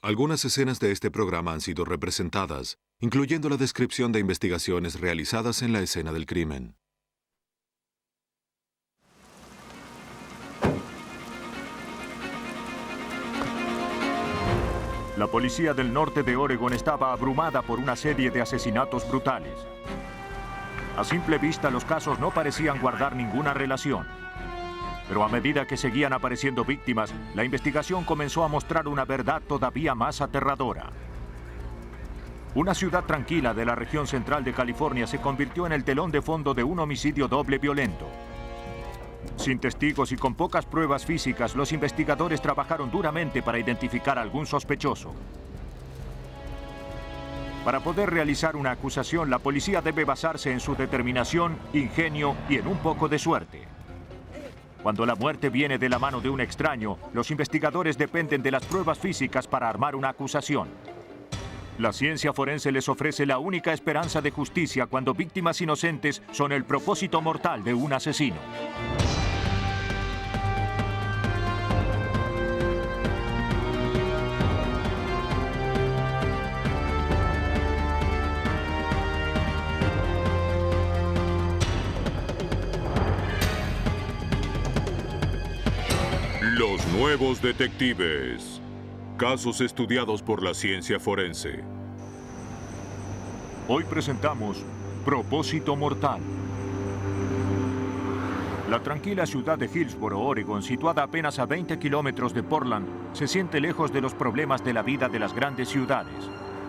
Algunas escenas de este programa han sido representadas, incluyendo la descripción de investigaciones realizadas en la escena del crimen. La policía del norte de Oregon estaba abrumada por una serie de asesinatos brutales. A simple vista, los casos no parecían guardar ninguna relación. Pero a medida que seguían apareciendo víctimas, la investigación comenzó a mostrar una verdad todavía más aterradora. Una ciudad tranquila de la región central de California se convirtió en el telón de fondo de un homicidio doble violento. Sin testigos y con pocas pruebas físicas, los investigadores trabajaron duramente para identificar a algún sospechoso. Para poder realizar una acusación, la policía debe basarse en su determinación, ingenio y en un poco de suerte. Cuando la muerte viene de la mano de un extraño, los investigadores dependen de las pruebas físicas para armar una acusación. La ciencia forense les ofrece la única esperanza de justicia cuando víctimas inocentes son el propósito mortal de un asesino. Los nuevos detectives. Casos estudiados por la ciencia forense. Hoy presentamos Propósito Mortal. La tranquila ciudad de Hillsboro, Oregon, situada apenas a 20 kilómetros de Portland, se siente lejos de los problemas de la vida de las grandes ciudades.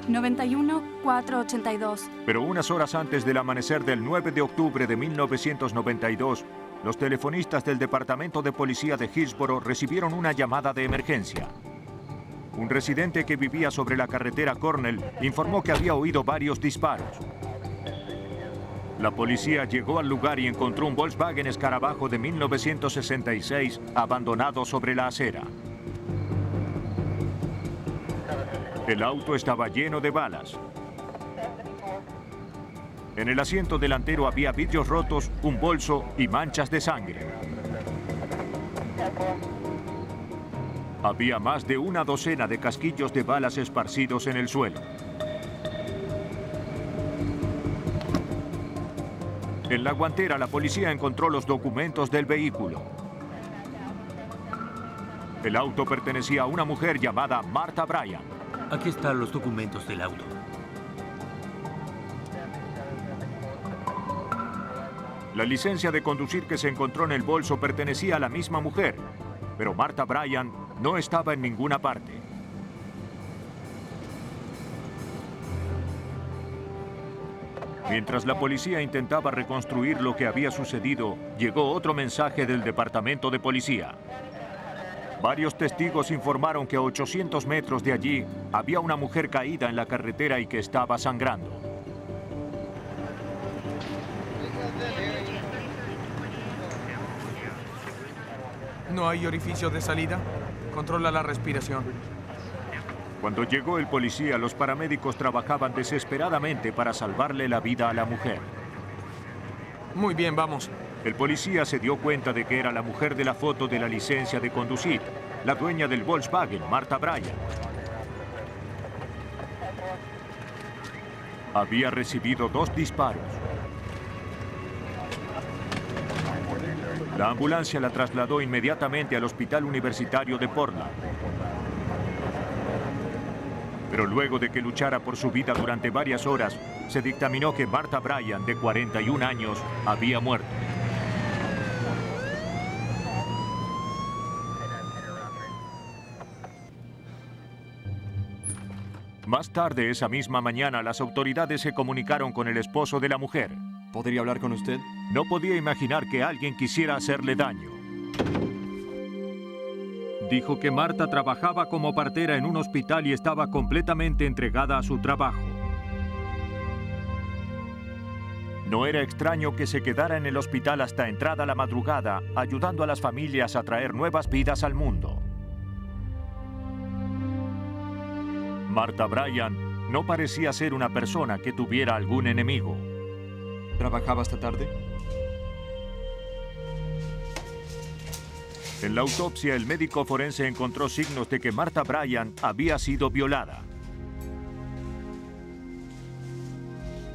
91-482. Pero unas horas antes del amanecer del 9 de octubre de 1992, los telefonistas del Departamento de Policía de Hillsboro recibieron una llamada de emergencia. Un residente que vivía sobre la carretera Cornell informó que había oído varios disparos. La policía llegó al lugar y encontró un Volkswagen Escarabajo de 1966 abandonado sobre la acera. El auto estaba lleno de balas. En el asiento delantero había vidrios rotos, un bolso y manchas de sangre. Había más de una docena de casquillos de balas esparcidos en el suelo. En la guantera, la policía encontró los documentos del vehículo. El auto pertenecía a una mujer llamada Martha Bryan. Aquí están los documentos del auto. La licencia de conducir que se encontró en el bolso pertenecía a la misma mujer, pero Martha Bryan no estaba en ninguna parte. Mientras la policía intentaba reconstruir lo que había sucedido, llegó otro mensaje del departamento de policía. Varios testigos informaron que a 800 metros de allí había una mujer caída en la carretera y que estaba sangrando. ¿No hay orificio de salida? Controla la respiración. Cuando llegó el policía, los paramédicos trabajaban desesperadamente para salvarle la vida a la mujer. Muy bien, vamos. El policía se dio cuenta de que era la mujer de la foto de la licencia de conducir, la dueña del Volkswagen, Martha Bryan. Había recibido 2 disparos. La ambulancia la trasladó inmediatamente al Hospital Universitario de Portland. Pero luego de que luchara por su vida durante varias horas, se dictaminó que Martha Bryan, de 41 años, había muerto. Más tarde esa misma mañana, las autoridades se comunicaron con el esposo de la mujer. ¿Podría hablar con usted? No podía imaginar que alguien quisiera hacerle daño. Dijo que Martha trabajaba como partera en un hospital y estaba completamente entregada a su trabajo. No era extraño que se quedara en el hospital hasta entrada la madrugada, ayudando a las familias a traer nuevas vidas al mundo. Martha Bryan no parecía ser una persona que tuviera algún enemigo. ¿Trabajaba hasta tarde? En la autopsia, el médico forense encontró signos de que Martha Bryant había sido violada.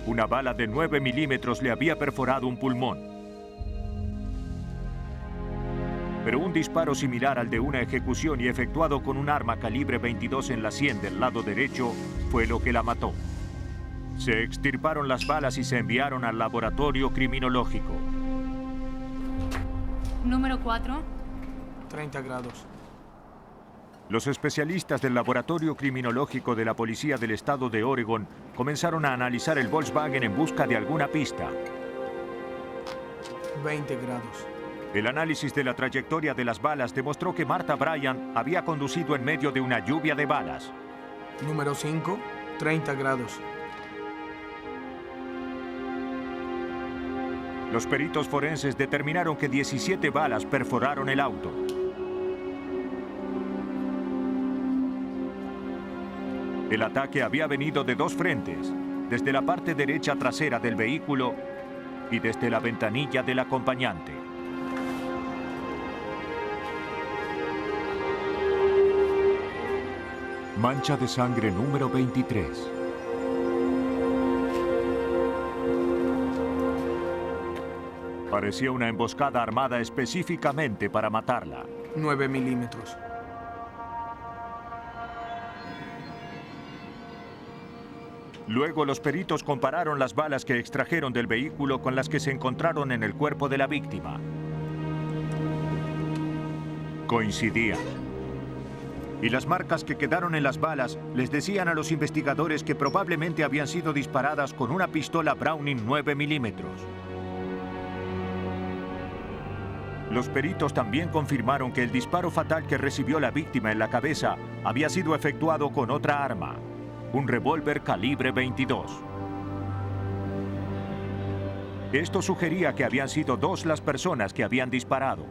Una bala de 9 milímetros le había perforado un pulmón. Pero un disparo similar al de una ejecución y efectuado con un arma calibre 22 en la sien del lado derecho fue lo que la mató. Se extirparon las balas y se enviaron al laboratorio criminológico. Número 4. 30 grados. Los especialistas del laboratorio criminológico de la Policía del Estado de Oregon comenzaron a analizar el Volkswagen en busca de alguna pista. 20 grados. El análisis de la trayectoria de las balas demostró que Martha Bryant había conducido en medio de una lluvia de balas. Número 5. 30 grados. Los peritos forenses determinaron que 17 balas perforaron el auto. El ataque había venido de dos frentes, desde la parte derecha trasera del vehículo y desde la ventanilla del acompañante. Mancha de sangre número 23. Parecía una emboscada armada específicamente para matarla. 9 milímetros. Luego los peritos compararon las balas que extrajeron del vehículo con las que se encontraron en el cuerpo de la víctima. Coincidían. Y las marcas que quedaron en las balas les decían a los investigadores que probablemente habían sido disparadas con una pistola Browning 9 milímetros. Los peritos también confirmaron que el disparo fatal que recibió la víctima en la cabeza había sido efectuado con otra arma, un revólver calibre 22. Esto sugería que habían sido dos las personas que habían disparado.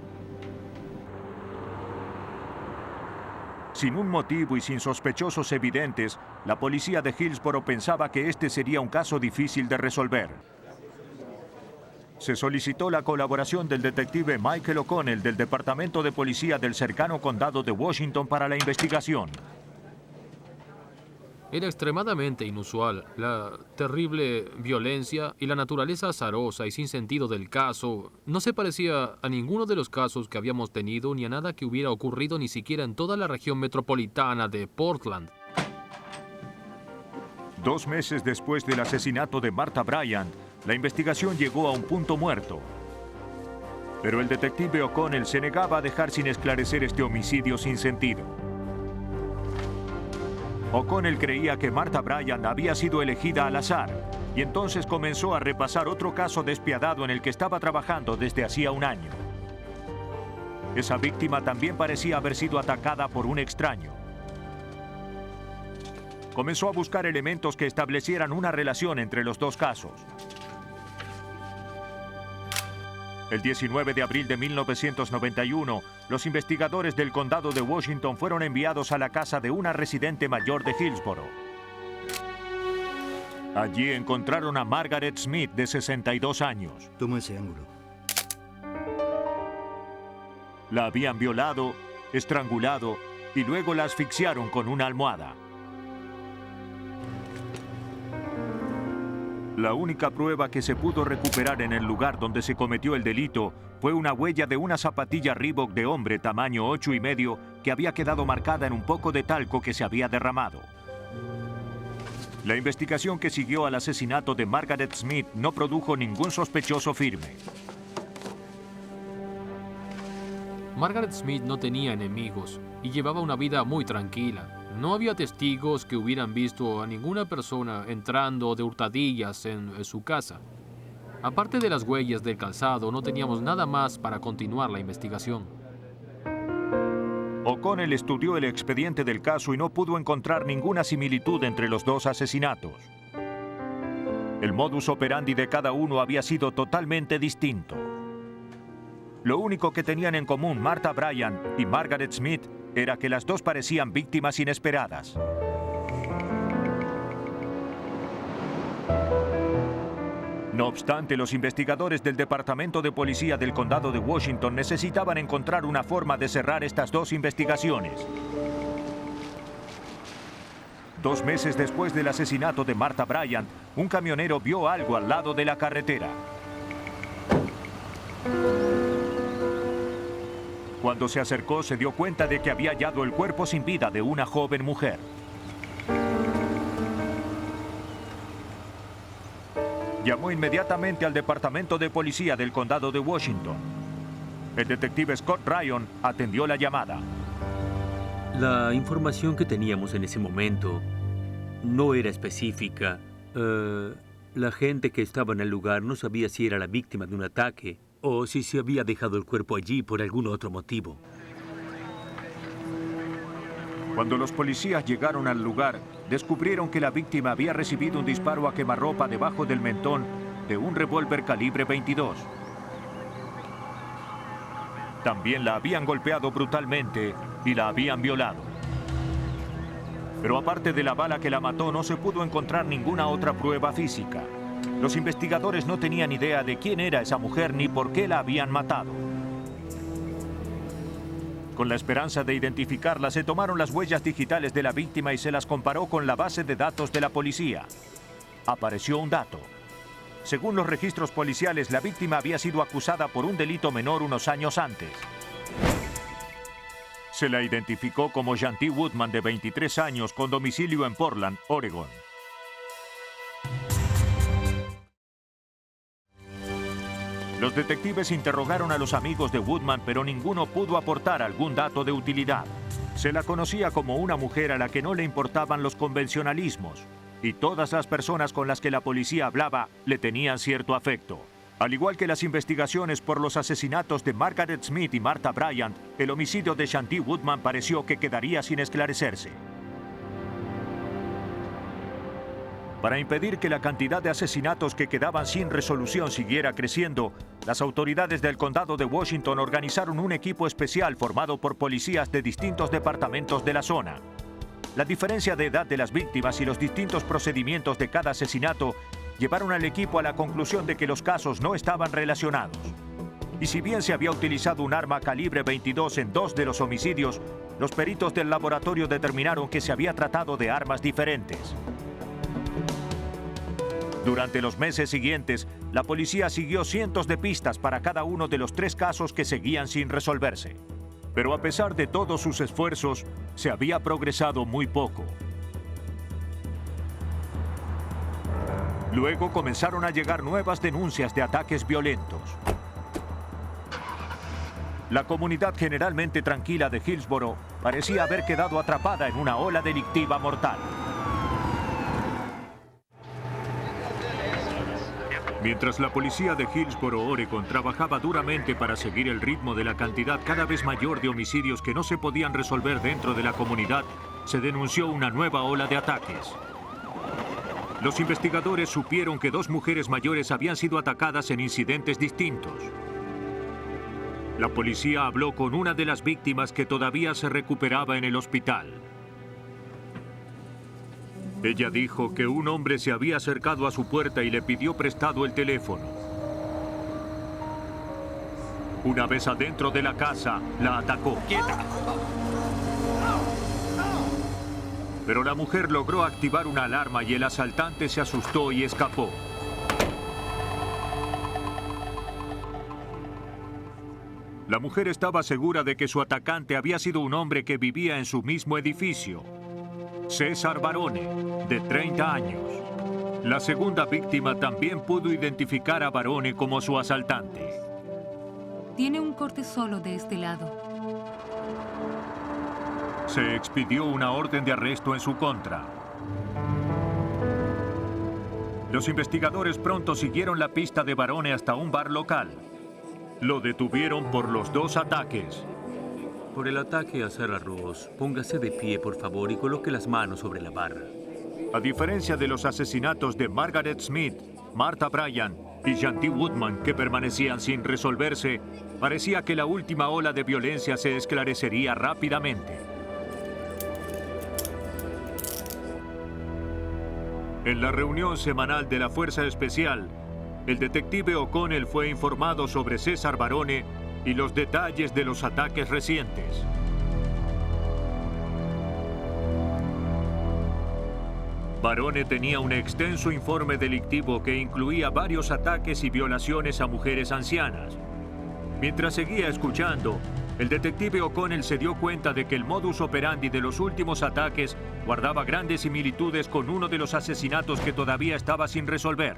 Sin un motivo y sin sospechosos evidentes, la policía de Hillsboro pensaba que este sería un caso difícil de resolver. Se solicitó la colaboración del detective Michael O'Connell del Departamento de Policía del cercano condado de Washington para la investigación. Era extremadamente inusual. La terrible violencia y la naturaleza azarosa y sin sentido del caso no se parecía a ninguno de los casos que habíamos tenido ni a nada que hubiera ocurrido ni siquiera en toda la región metropolitana de Portland. 2 meses después del asesinato de Martha Bryant, la investigación llegó a un punto muerto. Pero el detective O'Connell se negaba a dejar sin esclarecer este homicidio sin sentido. O'Connell creía que Martha Bryant había sido elegida al azar y entonces comenzó a repasar otro caso despiadado en el que estaba trabajando desde hacía un año. Esa víctima también parecía haber sido atacada por un extraño. Comenzó a buscar elementos que establecieran una relación entre los dos casos. El 19 de abril de 1991, los investigadores del condado de Washington fueron enviados a la casa de una residente mayor de Hillsboro. Allí encontraron a Margaret Smith, de 62 años. Toma ese ángulo. La habían violado, estrangulado y luego la asfixiaron con una almohada. La única prueba que se pudo recuperar en el lugar donde se cometió el delito fue una huella de una zapatilla Reebok de hombre tamaño 8,5 que había quedado marcada en un poco de talco que se había derramado. La investigación que siguió al asesinato de Margaret Smith no produjo ningún sospechoso firme. Margaret Smith no tenía enemigos y llevaba una vida muy tranquila. No había testigos que hubieran visto a ninguna persona entrando de hurtadillas en su casa. Aparte de las huellas del calzado, no teníamos nada más para continuar la investigación. O'Connell estudió el expediente del caso y no pudo encontrar ninguna similitud entre los dos asesinatos. El modus operandi de cada uno había sido totalmente distinto. Lo único que tenían en común Martha Bryant y Margaret Smith era que las dos parecían víctimas inesperadas. No obstante, los investigadores del Departamento de Policía del Condado de Washington necesitaban encontrar una forma de cerrar estas dos investigaciones. 2 meses después del asesinato de Martha Bryant, un camionero vio algo al lado de la carretera. Cuando se acercó, se dio cuenta de que había hallado el cuerpo sin vida de una joven mujer. Llamó inmediatamente al Departamento de Policía del Condado de Washington. El detective Scott Ryan atendió la llamada. La información que teníamos en ese momento no era específica. La gente que estaba en el lugar no sabía si era la víctima de un ataque o si se había dejado el cuerpo allí por algún otro motivo. Cuando los policías llegaron al lugar, descubrieron que la víctima había recibido un disparo a quemarropa debajo del mentón de un revólver calibre 22. También la habían golpeado brutalmente y la habían violado. Pero aparte de la bala que la mató, no se pudo encontrar ninguna otra prueba física. Los investigadores no tenían idea de quién era esa mujer ni por qué la habían matado. Con la esperanza de identificarla, se tomaron las huellas digitales de la víctima y se las comparó con la base de datos de la policía. Apareció un dato. Según los registros policiales, la víctima había sido acusada por un delito menor unos años antes. Se la identificó como Shanti Woodman, de 23 años, con domicilio en Portland, Oregón. Los detectives interrogaron a los amigos de Woodman, pero ninguno pudo aportar algún dato de utilidad. Se la conocía como una mujer a la que no le importaban los convencionalismos, y todas las personas con las que la policía hablaba le tenían cierto afecto. Al igual que las investigaciones por los asesinatos de Margaret Smith y Martha Bryant, el homicidio de Shanti Woodman pareció que quedaría sin esclarecerse. Para impedir que la cantidad de asesinatos que quedaban sin resolución siguiera creciendo, las autoridades del condado de Washington organizaron un equipo especial formado por policías de distintos departamentos de la zona. La diferencia de edad de las víctimas y los distintos procedimientos de cada asesinato llevaron al equipo a la conclusión de que los casos no estaban relacionados. Y si bien se había utilizado un arma calibre 22 en 2 de los homicidios, los peritos del laboratorio determinaron que se había tratado de armas diferentes. Durante los meses siguientes, la policía siguió cientos de pistas para cada uno de los 3 casos que seguían sin resolverse. Pero a pesar de todos sus esfuerzos, se había progresado muy poco. Luego comenzaron a llegar nuevas denuncias de ataques violentos. La comunidad generalmente tranquila de Hillsboro parecía haber quedado atrapada en una ola delictiva mortal. Mientras la policía de Hillsboro, Oregón, trabajaba duramente para seguir el ritmo de la cantidad cada vez mayor de homicidios que no se podían resolver dentro de la comunidad, se denunció una nueva ola de ataques. Los investigadores supieron que 2 mujeres mayores habían sido atacadas en incidentes distintos. La policía habló con una de las víctimas, que todavía se recuperaba en el hospital. Ella dijo que un hombre se había acercado a su puerta y le pidió prestado el teléfono. Una vez adentro de la casa, la atacó. ¡Quieta! Pero la mujer logró activar una alarma y el asaltante se asustó y escapó. La mujer estaba segura de que su atacante había sido un hombre que vivía en su mismo edificio, César Barone, de 30 años. La segunda víctima también pudo identificar a Barone como su asaltante. Tiene un corte solo de este lado. Se expidió una orden de arresto en su contra. Los investigadores pronto siguieron la pista de Barone hasta un bar local. Lo detuvieron por los 2 ataques. Por el ataque a Sarah Ross, póngase de pie, por favor, y coloque las manos sobre la barra. A diferencia de los asesinatos de Margaret Smith, Martha Bryant y Shanti Woodman, que permanecían sin resolverse, parecía que la última ola de violencia se esclarecería rápidamente. En la reunión semanal de la Fuerza Especial, el detective O'Connell fue informado sobre César Barone y los detalles de los ataques recientes. Barone tenía un extenso informe delictivo que incluía varios ataques y violaciones a mujeres ancianas. Mientras seguía escuchando, el detective O'Connell se dio cuenta de que el modus operandi de los últimos ataques guardaba grandes similitudes con uno de los asesinatos que todavía estaba sin resolver,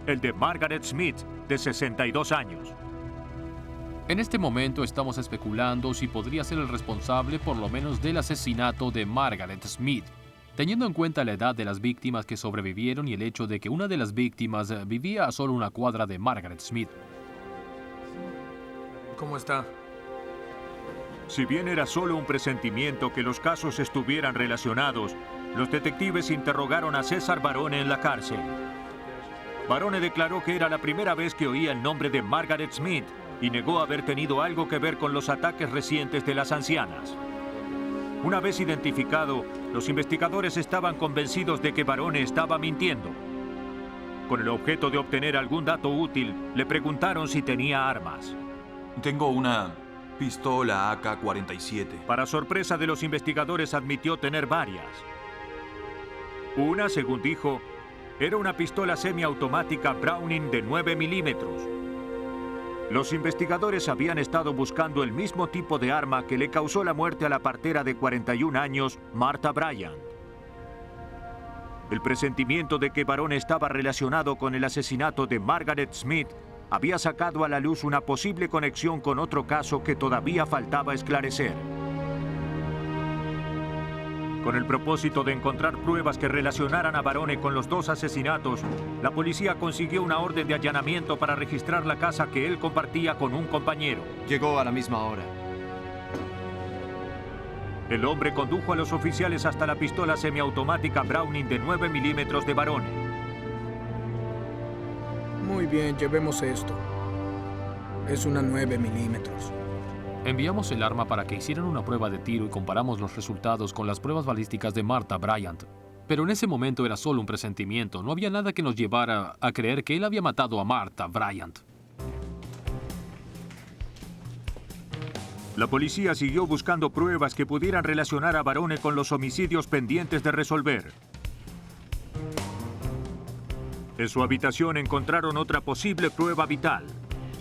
el de Margaret Smith, de 62 años. En este momento estamos especulando si podría ser el responsable por lo menos del asesinato de Margaret Smith, teniendo en cuenta la edad de las víctimas que sobrevivieron y el hecho de que una de las víctimas vivía a solo una cuadra de Margaret Smith. ¿Cómo está? Si bien era solo un presentimiento que los casos estuvieran relacionados, los detectives interrogaron a César Barone en la cárcel. Barone declaró que era la primera vez que oía el nombre de Margaret Smith y negó haber tenido algo que ver con los ataques recientes de las ancianas. Una vez identificado, los investigadores estaban convencidos de que Barone estaba mintiendo. Con el objeto de obtener algún dato útil, le preguntaron si tenía armas. Tengo una pistola AK-47. Para sorpresa de los investigadores, admitió tener varias. Una, según dijo, era una pistola semiautomática Browning de 9 milímetros. Los investigadores habían estado buscando el mismo tipo de arma que le causó la muerte a la partera de 41 años, Martha Bryant. El presentimiento de que Barone estaba relacionado con el asesinato de Margaret Smith había sacado a la luz una posible conexión con otro caso que todavía faltaba esclarecer. Con el propósito de encontrar pruebas que relacionaran a Barone con los dos asesinatos, la policía consiguió una orden de allanamiento para registrar la casa que él compartía con un compañero. Llegó a la misma hora. El hombre condujo a los oficiales hasta la pistola semiautomática Browning de 9 milímetros de Barone. Muy bien, llevemos esto. Es una 9 milímetros. Enviamos el arma para que hicieran una prueba de tiro y comparamos los resultados con las pruebas balísticas de Martha Bryant. Pero en ese momento era solo un presentimiento. No había nada que nos llevara a creer que él había matado a Martha Bryant. La policía siguió buscando pruebas que pudieran relacionar a Barone con los homicidios pendientes de resolver. En su habitación encontraron otra posible prueba vital: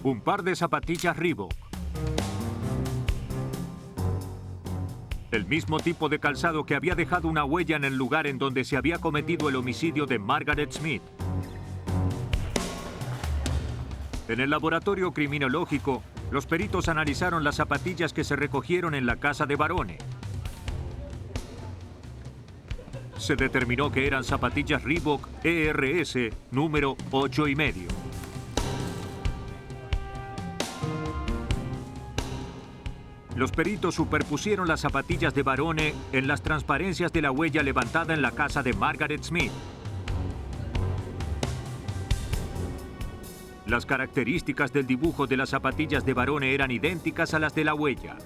un par de zapatillas Reebok. El mismo tipo de calzado que había dejado una huella en el lugar en donde se había cometido el homicidio de Margaret Smith. En el laboratorio criminológico, los peritos analizaron las zapatillas que se recogieron en la casa de Barone. Se determinó que eran zapatillas Reebok ERS número 8,5. Los peritos superpusieron las zapatillas de Barone en las transparencias de la huella levantada en la casa de Margaret Smith. Las características del dibujo de las zapatillas de Barone eran idénticas a las de la huella.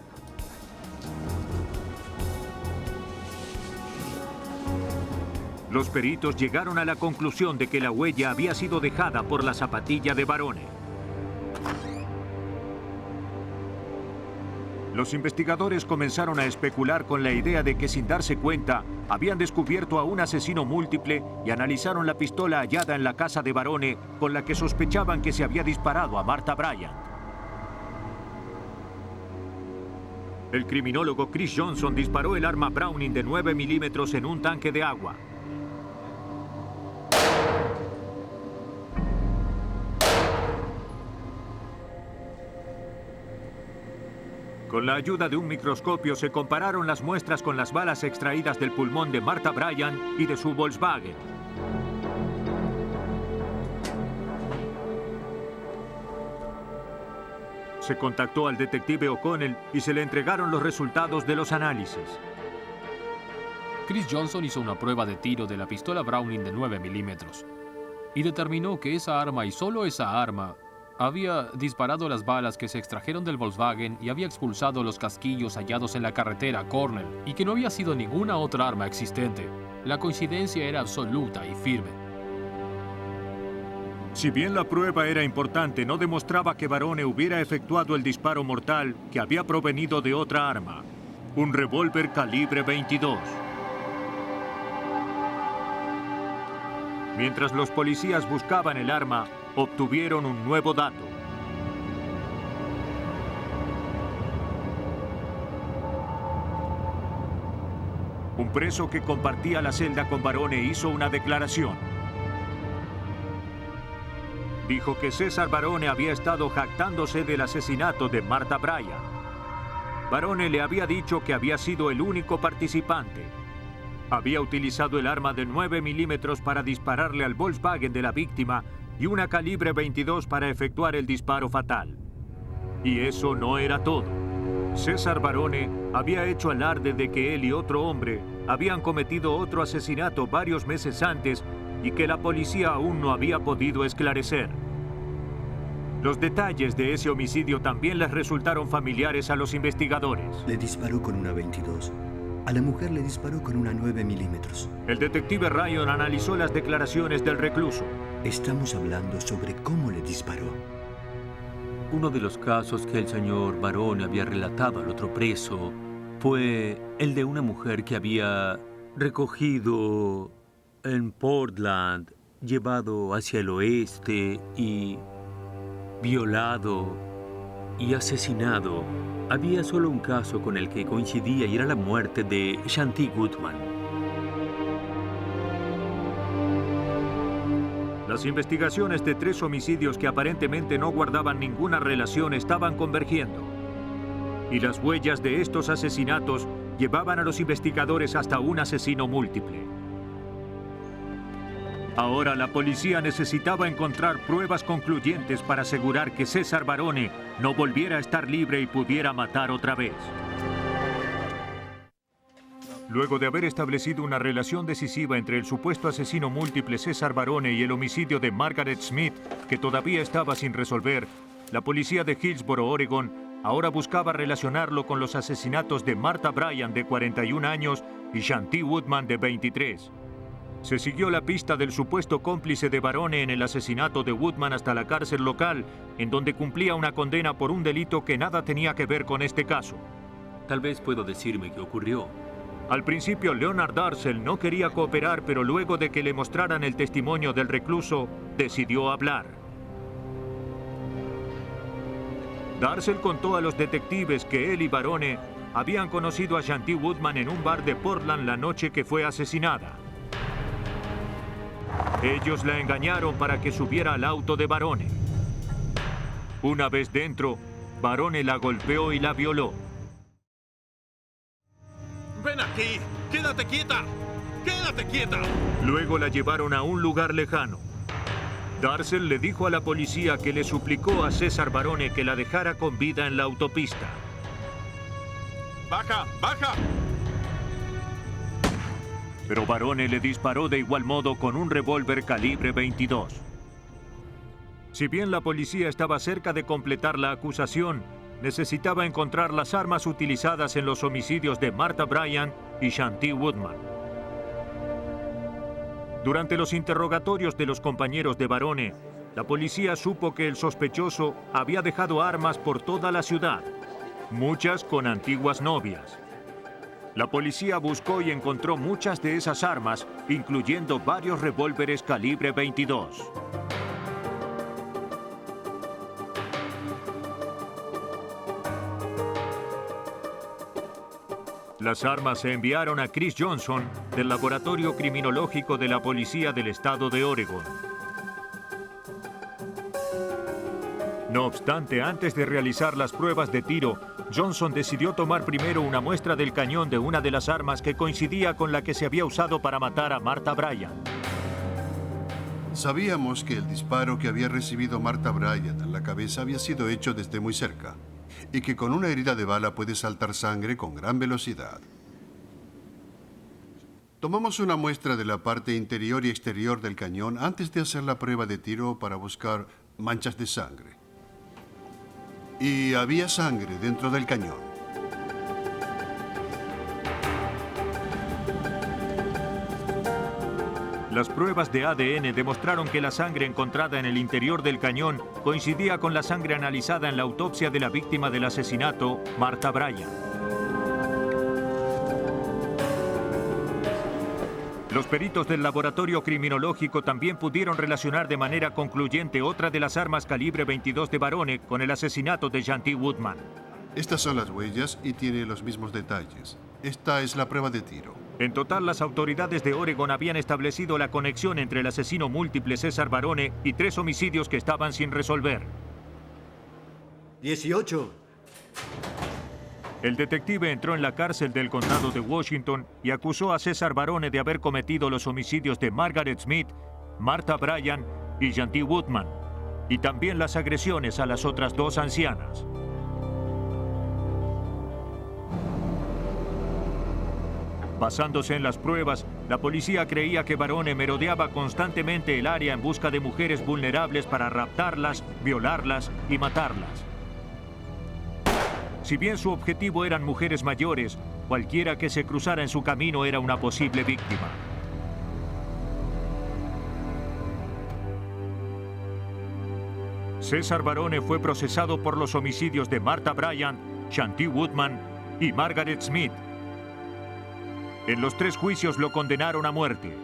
Los peritos llegaron a la conclusión de que la huella había sido dejada por la zapatilla de Barone. Los investigadores comenzaron a especular con la idea de que, sin darse cuenta, habían descubierto a un asesino múltiple y analizaron la pistola hallada en la casa de Barone con la que sospechaban que se había disparado a Martha Bryant. El criminólogo Chris Johnson disparó el arma Browning de 9 milímetros en un tanque de agua. Con la ayuda de un microscopio se compararon las muestras con las balas extraídas del pulmón de Martha Bryant y de su Volkswagen. Se contactó al detective O'Connell y se le entregaron los resultados de los análisis. Chris Johnson hizo una prueba de tiro de la pistola Browning de 9 milímetros y determinó que esa arma y solo esa arma había disparado las balas que se extrajeron del Volkswagen y había expulsado los casquillos hallados en la carretera Cornell, y que no había sido ninguna otra arma existente. La coincidencia era absoluta y firme. Si bien la prueba era importante, no demostraba que Barone hubiera efectuado el disparo mortal que había provenido de otra arma, un revólver calibre 22. Mientras los policías buscaban el arma, obtuvieron un nuevo dato. Un preso que compartía la celda con Barone hizo una declaración. Dijo que César Barone había estado jactándose del asesinato de Martha Bryan. Barone le había dicho que había sido el único participante. Había utilizado el arma de 9 milímetros para dispararle al Volkswagen de la víctima y una calibre 22 para efectuar el disparo fatal. Y eso no era todo. César Barone había hecho alarde de que él y otro hombre habían cometido otro asesinato varios meses antes y que la policía aún no había podido esclarecer. Los detalles de ese homicidio también les resultaron familiares a los investigadores. Le disparó con una 22. A la mujer le disparó con una 9 milímetros. El detective Ryan analizó las declaraciones del recluso. Estamos hablando sobre cómo le disparó. Uno de los casos que el señor Barone había relatado al otro preso fue el de una mujer que había recogido en Portland, llevado hacia el oeste y violado y asesinado. Había solo un caso con el que coincidía y era la muerte de Shanti Woodman. Las investigaciones de 3 homicidios que aparentemente no guardaban ninguna relación estaban convergiendo. Y las huellas de estos asesinatos llevaban a los investigadores hasta un asesino múltiple. Ahora la policía necesitaba encontrar pruebas concluyentes para asegurar que César Barone no volviera a estar libre y pudiera matar otra vez. Luego de haber establecido una relación decisiva entre el supuesto asesino múltiple César Barone y el homicidio de Margaret Smith, que todavía estaba sin resolver, la policía de Hillsboro, Oregon, ahora buscaba relacionarlo con los asesinatos de Martha Bryan, de 41 años, y Shanti Woodman, de 23. Se siguió la pista del supuesto cómplice de Barone en el asesinato de Woodman hasta la cárcel local, en donde cumplía una condena por un delito que nada tenía que ver con este caso. Tal vez puedo decirme qué ocurrió. Al principio, Leonard Darcel no quería cooperar, pero luego de que le mostraran el testimonio del recluso, decidió hablar. Darcel contó a los detectives que él y Barone habían conocido a Shanti Woodman en un bar de Portland la noche que fue asesinada. Ellos la engañaron para que subiera al auto de Barone. Una vez dentro, Barone la golpeó y la violó. ¡Ven aquí! ¡Quédate quieta! ¡Quédate quieta! Luego la llevaron a un lugar lejano. Darcel le dijo a la policía que le suplicó a César Barone que la dejara con vida en la autopista. ¡Baja! ¡Baja! Pero Barone le disparó de igual modo con un revólver calibre 22. Si bien la policía estaba cerca de completar la acusación, necesitaba encontrar las armas utilizadas en los homicidios de Martha Bryan y Shanti Woodman. Durante los interrogatorios de los compañeros de Barone, la policía supo que el sospechoso había dejado armas por toda la ciudad, muchas con antiguas novias. La policía buscó y encontró muchas de esas armas, incluyendo varios revólveres calibre 22. Las armas se enviaron a Chris Johnson del Laboratorio Criminológico de la Policía del Estado de Oregon. No obstante, antes de realizar las pruebas de tiro, Johnson decidió tomar primero una muestra del cañón de una de las armas que coincidía con la que se había usado para matar a Martha Bryan. Sabíamos que el disparo que había recibido Martha Bryan en la cabeza había sido hecho desde muy cerca y que con una herida de bala puede saltar sangre con gran velocidad. Tomamos una muestra de la parte interior y exterior del cañón antes de hacer la prueba de tiro para buscar manchas de sangre. Y había sangre dentro del cañón. Las pruebas de ADN demostraron que la sangre encontrada en el interior del cañón coincidía con la sangre analizada en la autopsia de la víctima del asesinato, Martha Bryan. Los peritos del laboratorio criminológico también pudieron relacionar de manera concluyente otra de las armas calibre 22 de Barone con el asesinato de Jean T. Woodman. Estas son las huellas y tiene los mismos detalles. Esta es la prueba de tiro. En total, las autoridades de Oregon habían establecido la conexión entre el asesino múltiple César Barone y 3 homicidios que estaban sin resolver. 18. El detective entró en la cárcel del condado de Washington y acusó a César Barone de haber cometido los homicidios de Margaret Smith, Martha Bryan y Jean T. Woodman, y también las agresiones a las otras 2 ancianas. Basándose en las pruebas, la policía creía que Barone merodeaba constantemente el área en busca de mujeres vulnerables para raptarlas, violarlas y matarlas. Si bien su objetivo eran mujeres mayores, cualquiera que se cruzara en su camino era una posible víctima. César Barone fue procesado por los homicidios de Martha Bryan, Jean T. Woodman y Margaret Smith. En los 3 juicios lo condenaron a muerte.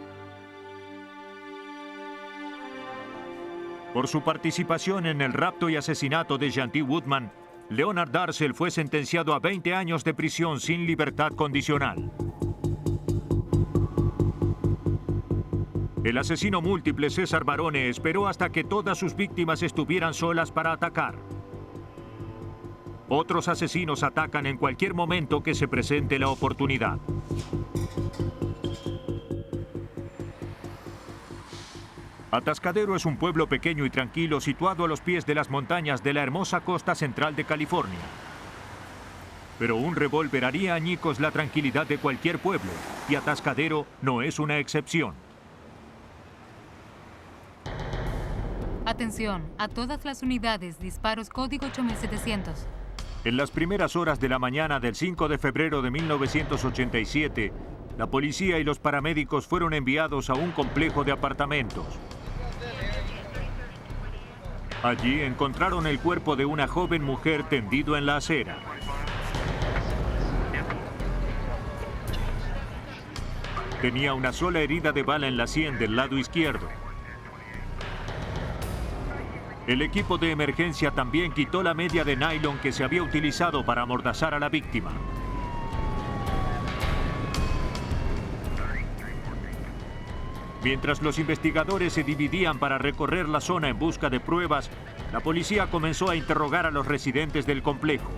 Por su participación en el rapto y asesinato de Jean T. Woodman, Leonard Darcel fue sentenciado a 20 años de prisión sin libertad condicional. El asesino múltiple César Barone esperó hasta que todas sus víctimas estuvieran solas para atacar. Otros asesinos atacan en cualquier momento que se presente la oportunidad. Atascadero es un pueblo pequeño y tranquilo situado a los pies de las montañas de la hermosa costa central de California. Pero un revólver haría añicos la tranquilidad de cualquier pueblo, y Atascadero no es una excepción. Atención, a todas las unidades, disparos código 8700. En las primeras horas de la mañana del 5 de febrero de 1987, la policía y los paramédicos fueron enviados a un complejo de apartamentos. Allí encontraron el cuerpo de una joven mujer tendido en la acera. Tenía una sola herida de bala en la sien del lado izquierdo. El equipo de emergencia también quitó la media de nylon que se había utilizado para amordazar a la víctima. Mientras los investigadores se dividían para recorrer la zona en busca de pruebas, la policía comenzó a interrogar a los residentes del complejo.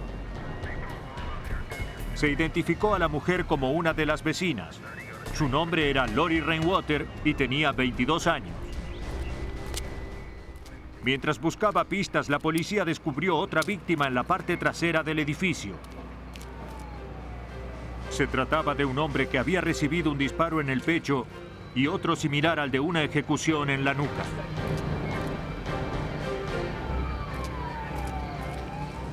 Se identificó a la mujer como una de las vecinas. Su nombre era Lori Rainwater y tenía 22 años. Mientras buscaba pistas, la policía descubrió otra víctima en la parte trasera del edificio. Se trataba de un hombre que había recibido un disparo en el pecho y otro similar al de una ejecución en la nuca.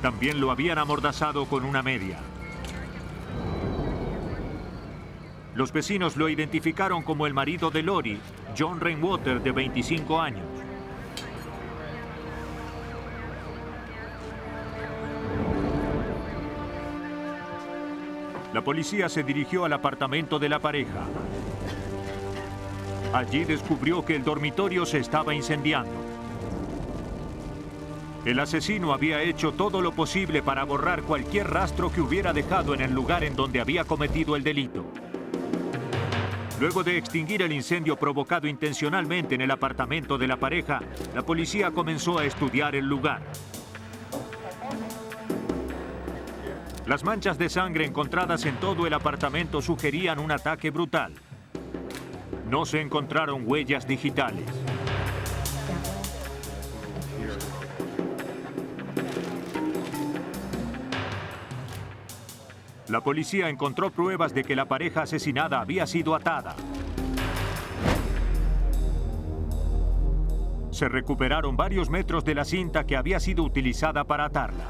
También lo habían amordazado con una media. Los vecinos lo identificaron como el marido de Lori, John Rainwater, de 25 años. La policía se dirigió al apartamento de la pareja. Allí descubrió que el dormitorio se estaba incendiando. El asesino había hecho todo lo posible para borrar cualquier rastro que hubiera dejado en el lugar en donde había cometido el delito. Luego de extinguir el incendio provocado intencionalmente en el apartamento de la pareja, la policía comenzó a estudiar el lugar. Las manchas de sangre encontradas en todo el apartamento sugerían un ataque brutal. No se encontraron huellas digitales. La policía encontró pruebas de que la pareja asesinada había sido atada. Se recuperaron varios metros de la cinta que había sido utilizada para atarla.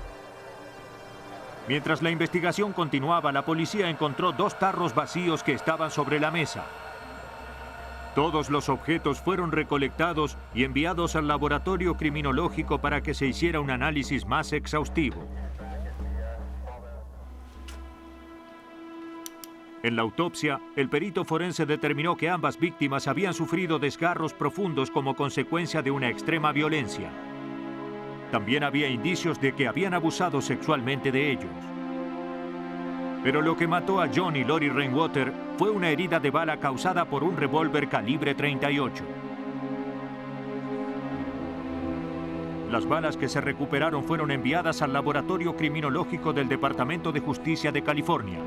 Mientras la investigación continuaba, la policía encontró 2 tarros vacíos que estaban sobre la mesa. Todos los objetos fueron recolectados y enviados al laboratorio criminológico para que se hiciera un análisis más exhaustivo. En la autopsia, el perito forense determinó que ambas víctimas habían sufrido desgarros profundos como consecuencia de una extrema violencia. También había indicios de que habían abusado sexualmente de ellos. Pero lo que mató a John y Lori Rainwater fue una herida de bala causada por un revólver calibre .38. Las balas que se recuperaron fueron enviadas al laboratorio criminológico del Departamento de Justicia de California.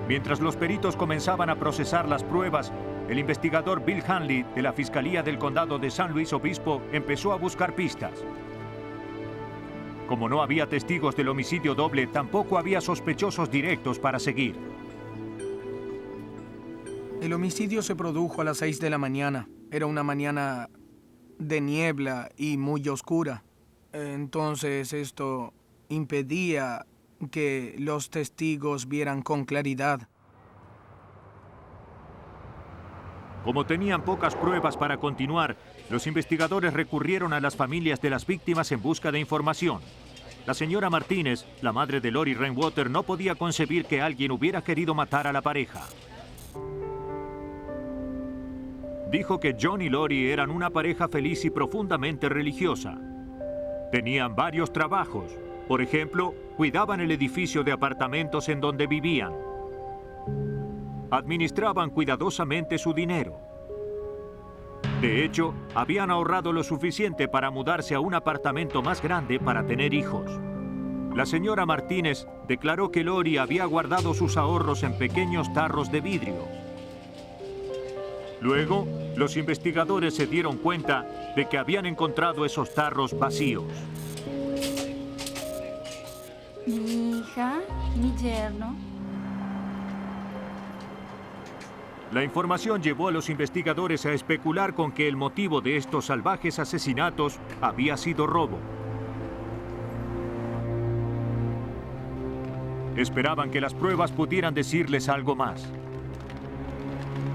Mientras los peritos comenzaban a procesar las pruebas, el investigador Bill Hanley de la Fiscalía del Condado de San Luis Obispo empezó a buscar pistas. Como no había testigos del homicidio doble, tampoco había sospechosos directos para seguir. El homicidio se produjo a las 6 de la mañana. Era una mañana de niebla y muy oscura. Entonces esto impedía que los testigos vieran con claridad. Como tenían pocas pruebas para continuar, los investigadores recurrieron a las familias de las víctimas en busca de información. La señora Martínez, la madre de Lori Rainwater, no podía concebir que alguien hubiera querido matar a la pareja. Dijo que John y Lori eran una pareja feliz y profundamente religiosa. Tenían varios trabajos. Por ejemplo, cuidaban el edificio de apartamentos en donde vivían. Administraban cuidadosamente su dinero. De hecho, habían ahorrado lo suficiente para mudarse a un apartamento más grande para tener hijos. La señora Martínez declaró que Lori había guardado sus ahorros en pequeños tarros de vidrio. Luego, los investigadores se dieron cuenta de que habían encontrado esos tarros vacíos. Mi hija, mi yerno. La información llevó a los investigadores a especular con que el motivo de estos salvajes asesinatos había sido robo. Esperaban que las pruebas pudieran decirles algo más.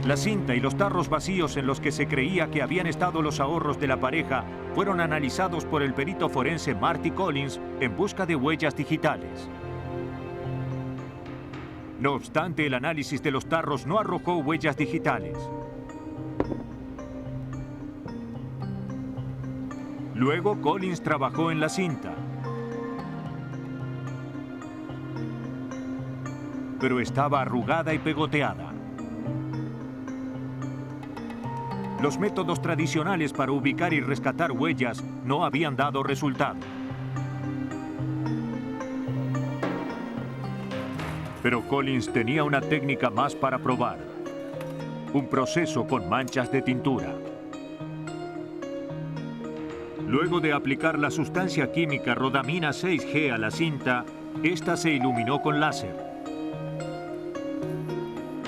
La cinta y los tarros vacíos en los que se creía que habían estado los ahorros de la pareja fueron analizados por el perito forense Marty Collins en busca de huellas digitales. No obstante, el análisis de los tarros no arrojó huellas digitales. Luego, Collins trabajó en la cinta. Pero estaba arrugada y pegoteada. Los métodos tradicionales para ubicar y rescatar huellas no habían dado resultado. Pero Collins tenía una técnica más para probar. Un proceso con manchas de tintura. Luego de aplicar la sustancia química rodamina 6G a la cinta, esta se iluminó con láser.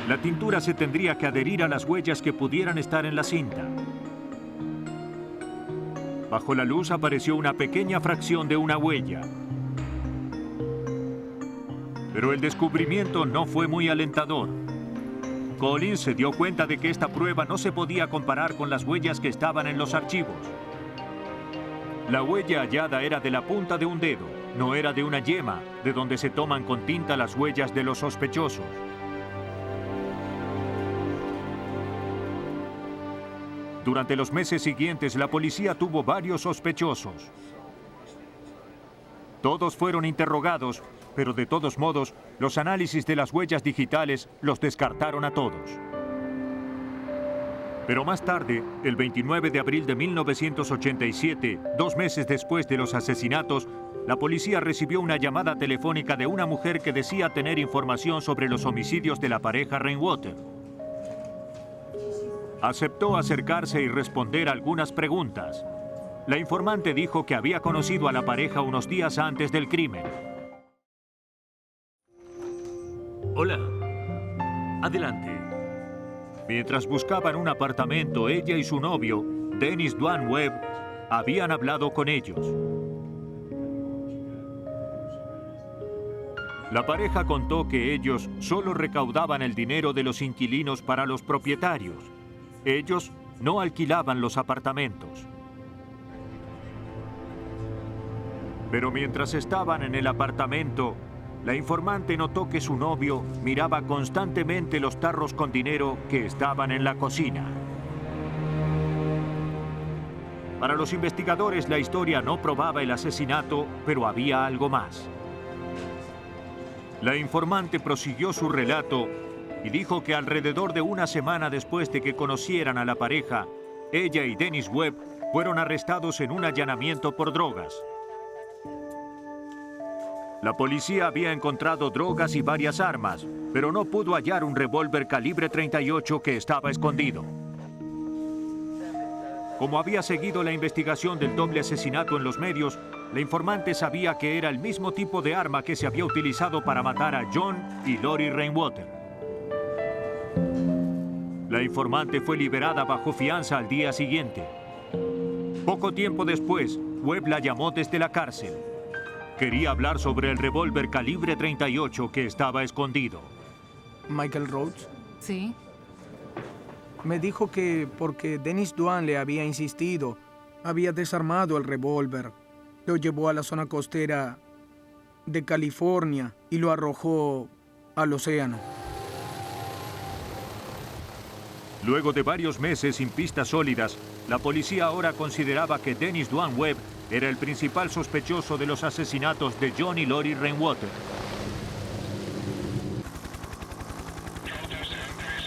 La tintura se tendría que adherir a las huellas que pudieran estar en la cinta. Bajo la luz apareció una pequeña fracción de una huella. Pero el descubrimiento no fue muy alentador. Collins se dio cuenta de que esta prueba no se podía comparar con las huellas que estaban en los archivos. La huella hallada era de la punta de un dedo, no era de una yema, de donde se toman con tinta las huellas de los sospechosos. Durante los meses siguientes, la policía tuvo varios sospechosos. Todos fueron interrogados, pero de todos modos, los análisis de las huellas digitales los descartaron a todos. Pero más tarde, el 29 de abril de 1987, 2 meses después de los asesinatos, la policía recibió una llamada telefónica de una mujer que decía tener información sobre los homicidios de la pareja Rainwater. Aceptó acercarse y responder algunas preguntas. La informante dijo que había conocido a la pareja unos días antes del crimen. Hola. Adelante. Mientras buscaban un apartamento, ella y su novio, Dennis Duane Webb, habían hablado con ellos. La pareja contó que ellos solo recaudaban el dinero de los inquilinos para los propietarios. Ellos no alquilaban los apartamentos. Pero mientras estaban en el apartamento, la informante notó que su novio miraba constantemente los tarros con dinero que estaban en la cocina. Para los investigadores, la historia no probaba el asesinato, pero había algo más. La informante prosiguió su relato y dijo que alrededor de una semana después de que conocieran a la pareja, ella y Dennis Webb fueron arrestados en un allanamiento por drogas. La policía había encontrado drogas y varias armas, pero no pudo hallar un revólver calibre 38 que estaba escondido. Como había seguido la investigación del doble asesinato en los medios, la informante sabía que era el mismo tipo de arma que se había utilizado para matar a John y Lori Rainwater. La informante fue liberada bajo fianza al día siguiente. Poco tiempo después, Webb la llamó desde la cárcel. Quería hablar sobre el revólver calibre 38 que estaba escondido. ¿Michael Rhodes? Sí. Me dijo que porque Dennis Duan le había insistido, había desarmado el revólver, lo llevó a la zona costera de California y lo arrojó al océano. Luego de varios meses sin pistas sólidas, la policía ahora consideraba que Dennis Duan Webb era el principal sospechoso de los asesinatos de John y Lori Rainwater.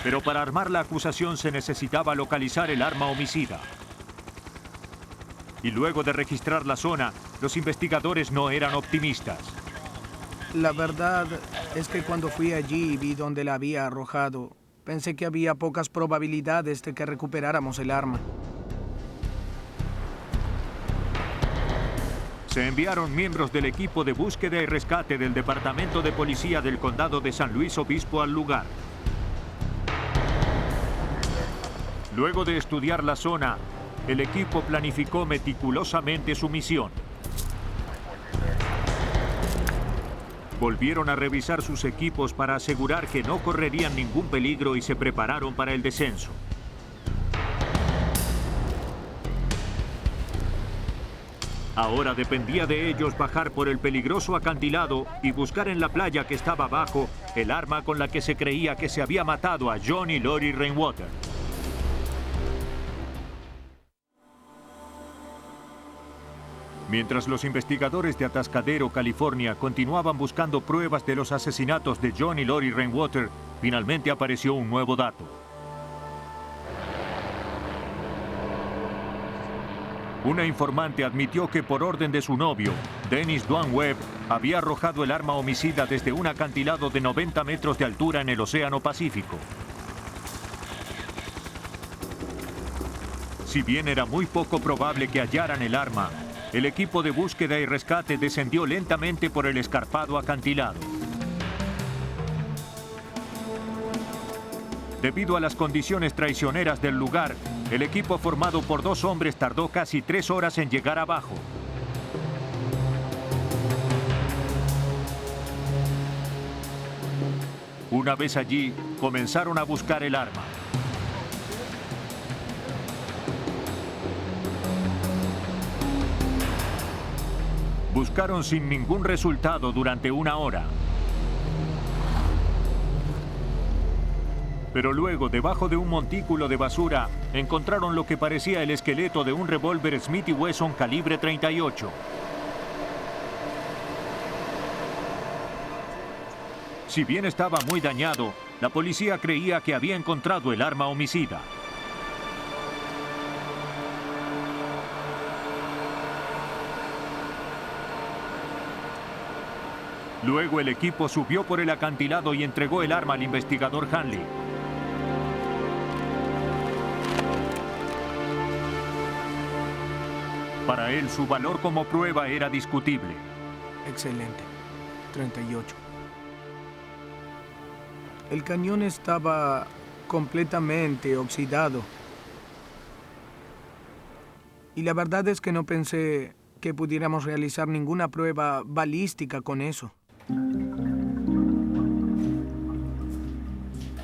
Pero para armar la acusación se necesitaba localizar el arma homicida. Y luego de registrar la zona, los investigadores no eran optimistas. La verdad es que cuando fui allí y vi dónde la había arrojado, pensé que había pocas probabilidades de que recuperáramos el arma. Se enviaron miembros del equipo de búsqueda y rescate del Departamento de Policía del Condado de San Luis Obispo al lugar. Luego de estudiar la zona, el equipo planificó meticulosamente su misión. Volvieron a revisar sus equipos para asegurar que no correrían ningún peligro y se prepararon para el descenso. Ahora dependía de ellos bajar por el peligroso acantilado y buscar en la playa que estaba abajo el arma con la que se creía que se había matado a John y Lori Rainwater. Mientras los investigadores de Atascadero, California, continuaban buscando pruebas de los asesinatos de John y Lori Rainwater, finalmente apareció un nuevo dato. Una informante admitió que por orden de su novio, Dennis Duan Webb, había arrojado el arma homicida desde un acantilado de 90 metros de altura en el Océano Pacífico. Si bien era muy poco probable que hallaran el arma, el equipo de búsqueda y rescate descendió lentamente por el escarpado acantilado. Debido a las condiciones traicioneras del lugar, el equipo formado por 2 hombres tardó casi 3 horas en llegar abajo. Una vez allí, comenzaron a buscar el arma. Buscaron sin ningún resultado durante 1 hora. Pero luego, debajo de un montículo de basura, encontraron lo que parecía el esqueleto de un revólver Smith & Wesson calibre 38. Si bien estaba muy dañado, la policía creía que había encontrado el arma homicida. Luego el equipo subió por el acantilado y entregó el arma al investigador Hanley. Para él, su valor como prueba era discutible. Excelente. 38. El cañón estaba completamente oxidado. Y la verdad es que no pensé que pudiéramos realizar ninguna prueba balística con eso.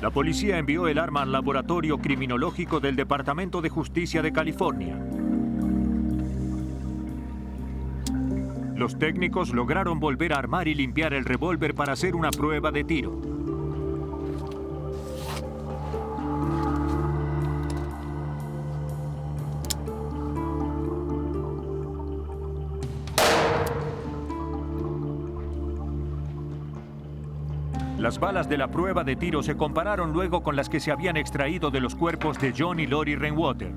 La policía envió el arma al laboratorio criminológico del Departamento de Justicia de California. Los técnicos lograron volver a armar y limpiar el revólver para hacer una prueba de tiro. Las balas de la prueba de tiro se compararon luego con las que se habían extraído de los cuerpos de John y Lori Rainwater.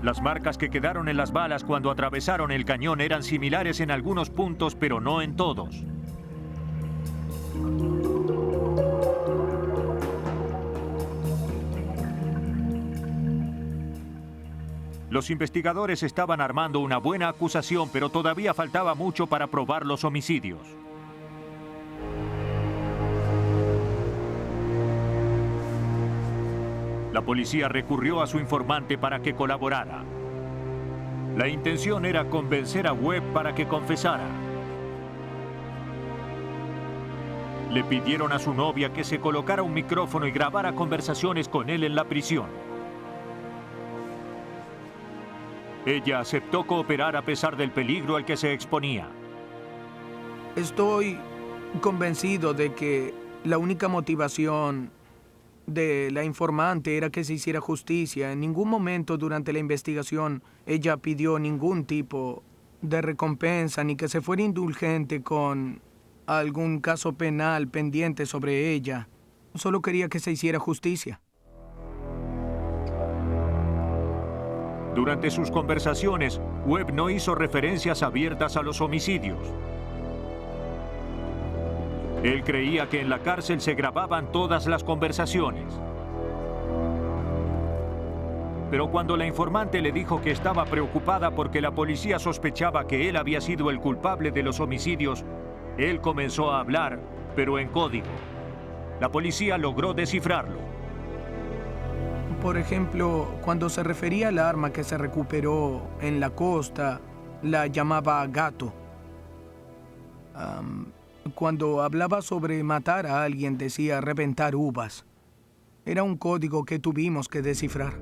Las marcas que quedaron en las balas cuando atravesaron el cañón eran similares en algunos puntos, pero no en todos. Los investigadores estaban armando una buena acusación, pero todavía faltaba mucho para probar los homicidios. La policía recurrió a su informante para que colaborara. La intención era convencer a Webb para que confesara. Le pidieron a su novia que se colocara un micrófono y grabara conversaciones con él en la prisión. Ella aceptó cooperar a pesar del peligro al que se exponía. Estoy convencido de que la única motivación de la informante era que se hiciera justicia. En ningún momento durante la investigación ella pidió ningún tipo de recompensa ni que se fuera indulgente con algún caso penal pendiente sobre ella. Solo quería que se hiciera justicia. Durante sus conversaciones, Webb no hizo referencias abiertas a los homicidios. Él creía que en la cárcel se grababan todas las conversaciones. Pero cuando la informante le dijo que estaba preocupada porque la policía sospechaba que él había sido el culpable de los homicidios, él comenzó a hablar, pero en código. La policía logró descifrarlo. Por ejemplo, cuando se refería al arma que se recuperó en la costa, la llamaba gato. Cuando hablaba sobre matar a alguien, decía reventar uvas. Era un código que tuvimos que descifrar.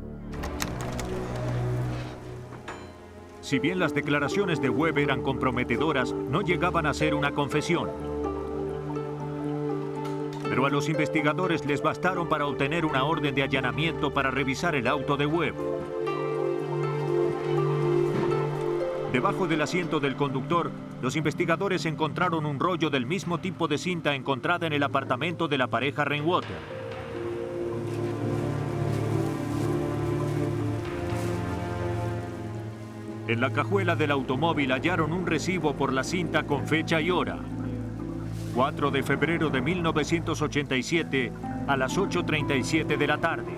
Si bien las declaraciones de Webb eran comprometedoras, no llegaban a ser una confesión. Pero a los investigadores les bastaron para obtener una orden de allanamiento para revisar el auto de Webb. Debajo del asiento del conductor, los investigadores encontraron un rollo del mismo tipo de cinta encontrada en el apartamento de la pareja Rainwater. En la cajuela del automóvil hallaron un recibo por la cinta con fecha y hora. 4 de febrero de 1987 a las 8:37 de la tarde.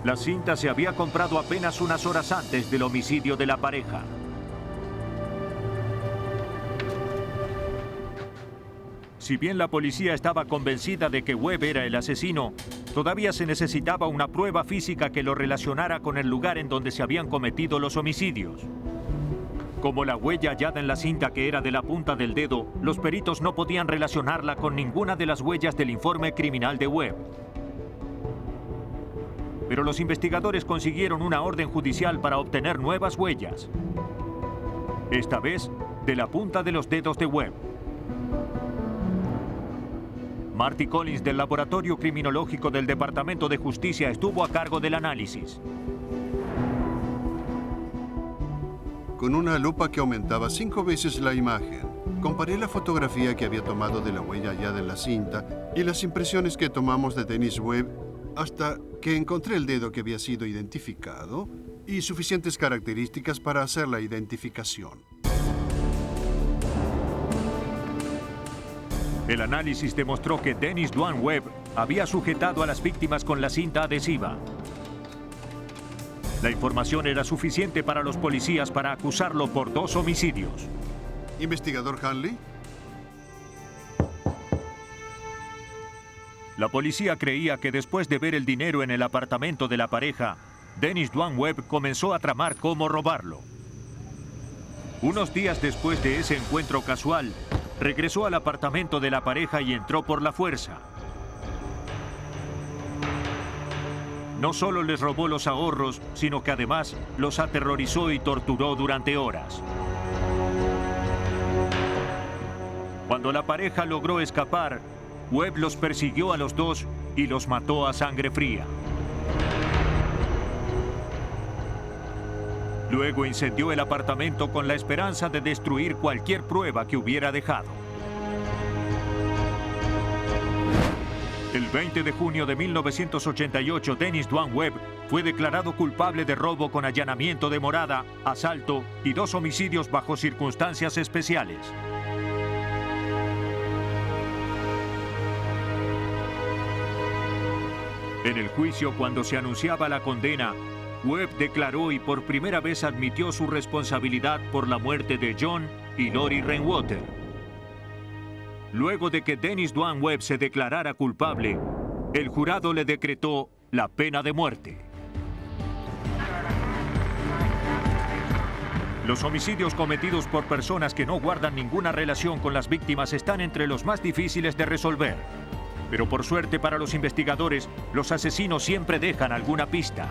La cinta se había comprado apenas unas horas antes del homicidio de la pareja. Si bien la policía estaba convencida de que Webb era el asesino, todavía se necesitaba una prueba física que lo relacionara con el lugar en donde se habían cometido los homicidios. Como la huella hallada en la cinta que era de la punta del dedo, los peritos no podían relacionarla con ninguna de las huellas del informe criminal de Webb. Pero los investigadores consiguieron una orden judicial para obtener nuevas huellas. Esta vez, de la punta de los dedos de Webb. Marty Collins del Laboratorio Criminológico del Departamento de Justicia estuvo a cargo del análisis. Con una lupa que aumentaba 5 veces la imagen, comparé la fotografía que había tomado de la huella hallada en la cinta y las impresiones que tomamos de Dennis Webb hasta que encontré el dedo que había sido identificado y suficientes características para hacer la identificación. El análisis demostró que Dennis Dwan Webb había sujetado a las víctimas con la cinta adhesiva. La información era suficiente para los policías para acusarlo por 2 homicidios. ¿Investigador Hanley? La policía creía que después de ver el dinero en el apartamento de la pareja, Dennis Dwan Webb comenzó a tramar cómo robarlo. Unos días después de ese encuentro casual, regresó al apartamento de la pareja y entró por la fuerza. No solo les robó los ahorros, sino que además los aterrorizó y torturó durante horas. Cuando la pareja logró escapar, Webb los persiguió a los dos y los mató a sangre fría. Luego incendió el apartamento con la esperanza de destruir cualquier prueba que hubiera dejado. El 20 de junio de 1988, Dennis Duane Webb fue declarado culpable de robo con allanamiento de morada, asalto y 2 homicidios bajo circunstancias especiales. En el juicio, cuando se anunciaba la condena, Webb declaró y por primera vez admitió su responsabilidad por la muerte de John y Lori Rainwater. Luego de que Dennis Duane Webb se declarara culpable, el jurado le decretó la pena de muerte. Los homicidios cometidos por personas que no guardan ninguna relación con las víctimas están entre los más difíciles de resolver. Pero por suerte para los investigadores, los asesinos siempre dejan alguna pista.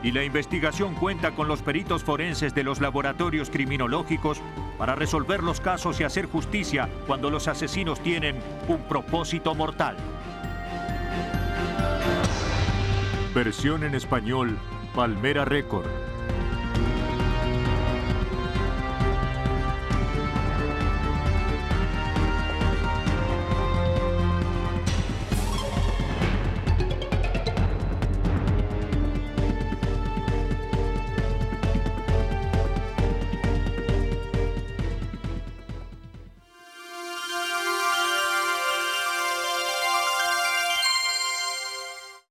Y la investigación cuenta con los peritos forenses de los laboratorios criminológicos para resolver los casos y hacer justicia cuando los asesinos tienen un propósito mortal. Versión en español, Palmera Record.